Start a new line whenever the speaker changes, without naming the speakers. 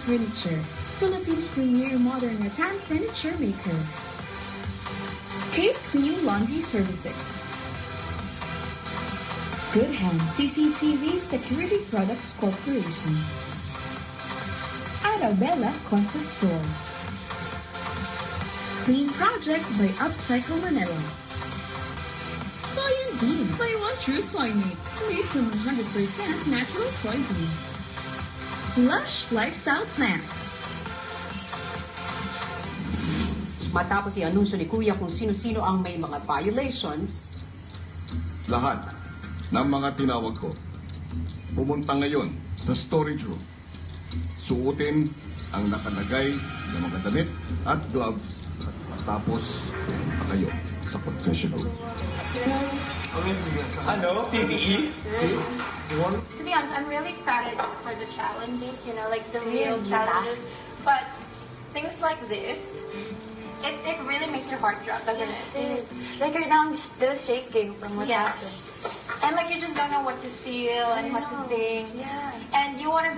Furniture, Philippines' premier modern rattan furniture maker. Cape Clean Laundry Services. Good Hands CCTV Security Products Corporation. Arabella Concept Store. Clean Project by Upcycle Manila. Soy and Bean by One True Soy Mates, made from 100% natural soybeans. Lush Lifestyle Plants.
Matapos i-anunsyo ni Kuya kung sino-sino ang may mga violations,
lahat ng mga tinawag ko, pumunta ngayon sa storage room. Suotin ang nakalagay ng mga damit at gloves at matapos kayo sa confession room.
Ano? PPE?
To be honest, I'm really excited for the challenges, like the real challenges. But things like this, it really makes your heart drop, doesn't it?
It is. Like right now, I'm still shaking from what happened.
And like you just don't know what to feel and what to think.
Yeah.
And you want to be